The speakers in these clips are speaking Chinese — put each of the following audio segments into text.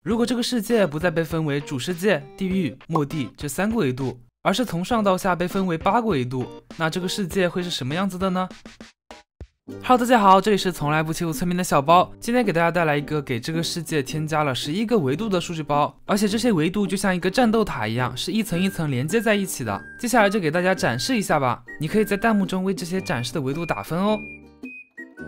如果这个世界不再被分为主世界、地狱、末地这3个维度，而是从上到下被分为8个维度，那这个世界会是什么样子的呢？Hello， 大家好，这里是从来不欺负村民的小包，今天给大家带来一个给这个世界添加了11个维度的数据包，而且这些维度就像一个战斗塔一样，是一层一层连接在一起的。接下来就给大家展示一下吧，你可以在弹幕中为这些展示的维度打分哦。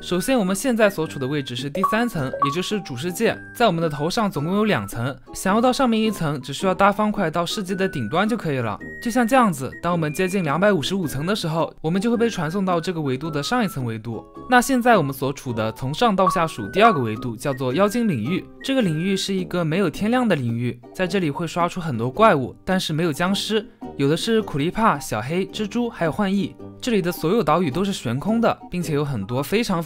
首先，我们现在所处的位置是第3层，也就是主世界。在我们的头上总共有2层，想要到上面一层，只需要搭方块到世界的顶端就可以了。就像这样子，当我们接近255层的时候，我们就会被传送到这个维度的上一层维度。那现在我们所处的从上到下数第2个维度叫做妖精领域。这个领域是一个没有天亮的领域，在这里会刷出很多怪物，但是没有僵尸，有的是苦力怕、小黑、蜘蛛还有幻翼。这里的所有岛屿都是悬空的，并且有很多非常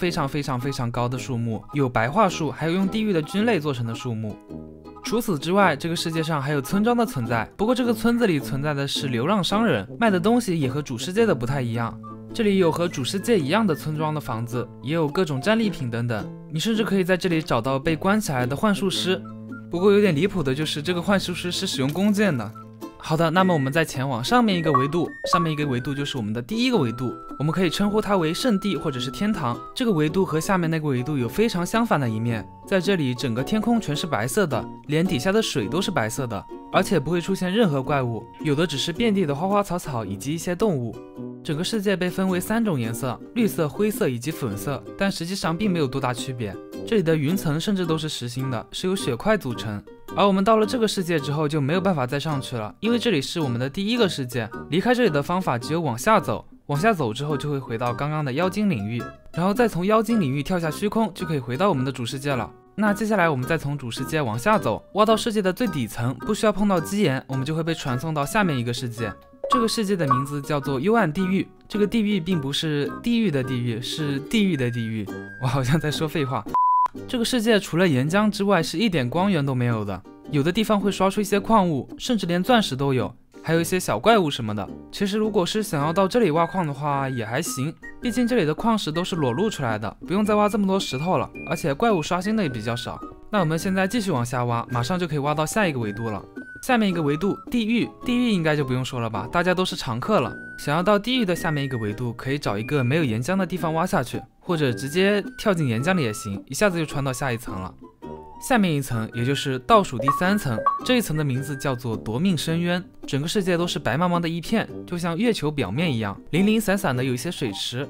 高的树木，有白桦树，还有用地狱的菌类做成的树木。除此之外，这个世界上还有村庄的存在，不过这个村子里存在的是流浪商人，卖的东西也和主世界的不太一样。这里有和主世界一样的村庄的房子，也有各种战利品等等，你甚至可以在这里找到被关起来的幻术师。不过有点离谱的就是这个幻术师是使用弓箭的。好的，那么我们再前往上面一个维度，上面一个维度就是我们的第1个维度，我们可以称呼它为圣地或者是天堂。这个维度和下面那个维度有非常相反的一面，在这里整个天空全是白色的，连底下的水都是白色的，而且不会出现任何怪物，有的只是遍地的花花草草以及一些动物。整个世界被分为3种颜色，绿色、灰色以及粉色，但实际上并没有多大区别。这里的云层甚至都是实心的，是由血块组成。而我们到了这个世界之后就没有办法再上去了，因为这里是我们的第1个世界，离开这里的方法只有往下走，往下走之后就会回到刚刚的妖精领域，然后再从妖精领域跳下虚空，就可以回到我们的主世界了。那接下来我们再从主世界往下走，挖到世界的最底层，不需要碰到基岩，我们就会被传送到下面一个世界。这个世界的名字叫做幽暗地狱，这个地狱并不是地狱的地狱，是地狱的地狱。我好像在说废话。这个世界除了岩浆之外是一点光源都没有的，有的地方会刷出一些矿物，甚至连钻石都有，还有一些小怪物什么的。其实如果是想要到这里挖矿的话也还行，毕竟这里的矿石都是裸露出来的，不用再挖这么多石头了，而且怪物刷新的也比较少。那我们现在继续往下挖，马上就可以挖到下一个维度了。下面一个维度地狱，地狱应该就不用说了吧，大家都是常客了。想要到地狱的下面一个维度，可以找一个没有岩浆的地方挖下去，或者直接跳进岩浆里也行，一下子就穿到下一层了。下面一层也就是倒数第3层，这一层的名字叫做夺命深渊，整个世界都是白茫茫的一片，就像月球表面一样，零零散散的有一些水池。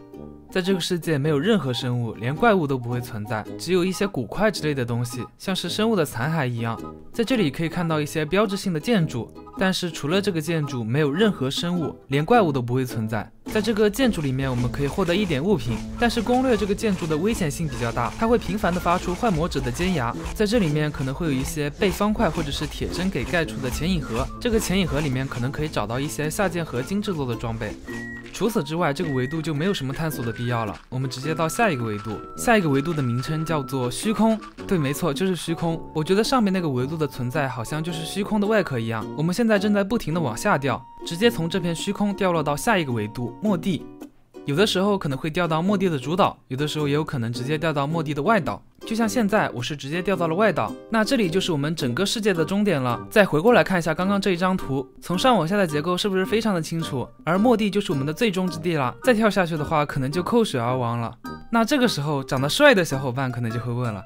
在这个世界没有任何生物，连怪物都不会存在，只有一些骨块之类的东西，像是生物的残骸一样。在这里可以看到一些标志性的建筑，但是除了这个建筑没有任何生物，连怪物都不会存在。在这个建筑里面我们可以获得一点物品，但是攻略这个建筑的危险性比较大，它会频繁的发出幻魔者的尖牙。在这里面可能会有一些被方块或者是铁针给盖出的潜影盒，这个潜影盒里面可能可以找到一些下件合金制作的装备。除此之外，这个维度就没有什么探索的必要了，我们直接到下一个维度。下一个维度的名称叫做虚空，对，没错，就是虚空。我觉得上面那个维度的存在好像就是虚空的外壳一样。我们现在正在不停的往下掉，直接从这片虚空掉落到下一个维度末地。有的时候可能会掉到末地的主岛，有的时候也有可能直接掉到末地的外岛，就像现在我是直接掉到了外岛。那这里就是我们整个世界的终点了。再回过来看一下刚刚这一张图，从上往下的结构是不是非常的清楚？而末地就是我们的最终之地了，再跳下去的话可能就扣血而亡了。那这个时候长得帅的小伙伴可能就会问了，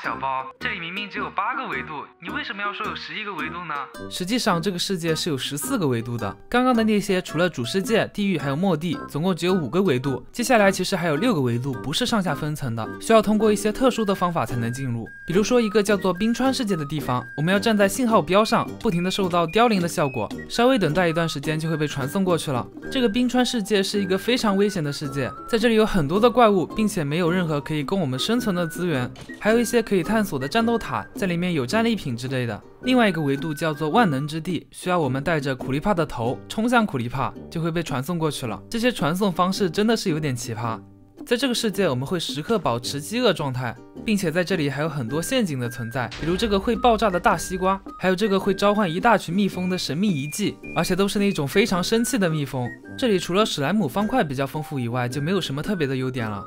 小包，这里明明只有8个维度，你为什么要说有11个维度呢？实际上这个世界是有14个维度的，刚刚的那些除了主世界、地狱还有末地，总共只有5个维度。接下来其实还有6个维度不是上下分层的，需要通过一些特殊的方法才能进入。比如说一个叫做冰川世界的地方，我们要站在信号标上，不停的受到凋零的效果，稍微等待一段时间就会被传送过去了。这个冰川世界是一个非常危险的世界，在这里有很多的怪物，并且没有任何可以供我们生存的资源，还有一些可以探索的战斗塔，在里面有战利品之类的。另外一个维度叫做万能之地，需要我们带着苦力怕的头冲向苦力怕，就会被传送过去了。这些传送方式真的是有点奇葩。在这个世界我们会时刻保持饥饿状态，并且在这里还有很多陷阱的存在，比如这个会爆炸的大西瓜，还有这个会召唤一大群蜜蜂的神秘遗迹，而且都是那种非常生气的蜜蜂。这里除了史莱姆方块比较丰富以外，就没有什么特别的优点了。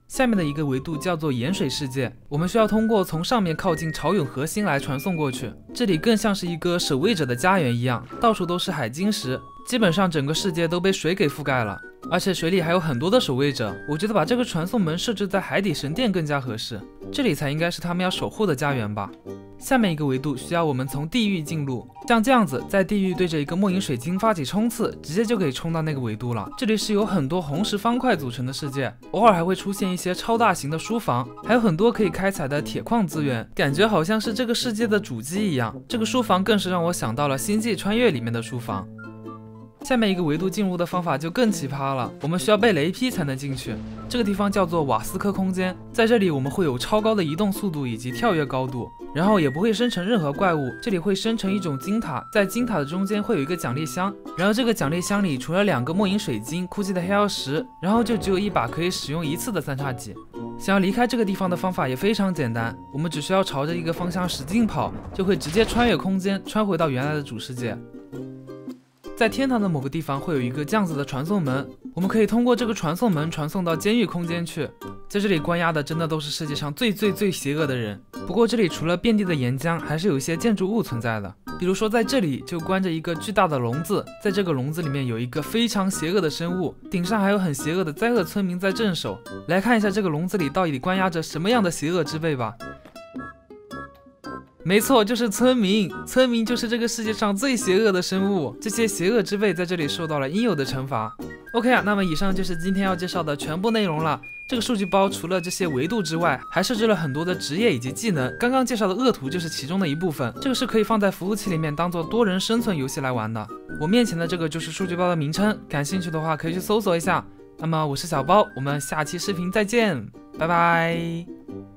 下面的一个维度叫做盐水世界，我们需要通过从上面靠近潮涌核心来传送过去。这里更像是一个守卫者的家园一样，到处都是海晶石，基本上整个世界都被水给覆盖了，而且水里还有很多的守卫者。我觉得把这个传送门设置在海底神殿更加合适，这里才应该是他们要守护的家园吧。下面一个维度需要我们从地狱进入，像这样子，在地狱对着一个末影水晶发起冲刺，直接就可以冲到那个维度了。这里是由很多红石方块组成的世界，偶尔还会出现一些超大型的书房，还有很多可以开采的铁矿资源，感觉好像是这个世界的主机一样。这个书房更是让我想到了《星际穿越》里面的书房。下面一个维度进入的方法就更奇葩了，我们需要被雷劈才能进去。这个地方叫做瓦斯科空间，在这里我们会有超高的移动速度以及跳跃高度，然后也不会生成任何怪物。这里会生成一种金塔，在金塔的中间会有一个奖励箱，然后这个奖励箱里除了2个末影水晶、哭泣的黑曜石，然后就只有一把可以使用1次的3叉戟。想要离开这个地方的方法也非常简单，我们只需要朝着一个方向使劲跑，就会直接穿越空间，穿回到原来的主世界。在天堂的某个地方会有一个这样子的传送门，我们可以通过这个传送门传送到监狱空间去。在这里关押的真的都是世界上最邪恶的人。不过这里除了遍地的岩浆，还是有一些建筑物存在的。比如说在这里就关着一个巨大的笼子，在这个笼子里面有一个非常邪恶的生物，顶上还有很邪恶的灾厄村民在镇守。来看一下这个笼子里到底关押着什么样的邪恶之辈吧。没错，就是村民。村民就是这个世界上最邪恶的生物，这些邪恶之辈在这里受到了应有的惩罚。OK 啊，那么以上就是今天要介绍的全部内容了。这个数据包除了这些维度之外，还设置了很多的职业以及技能。刚刚介绍的恶徒就是其中的一部分，这个是可以放在服务器里面当做多人生存游戏来玩的。我面前的这个就是数据包的名称，感兴趣的话可以去搜索一下。那么我是小包，我们下期视频再见，拜拜。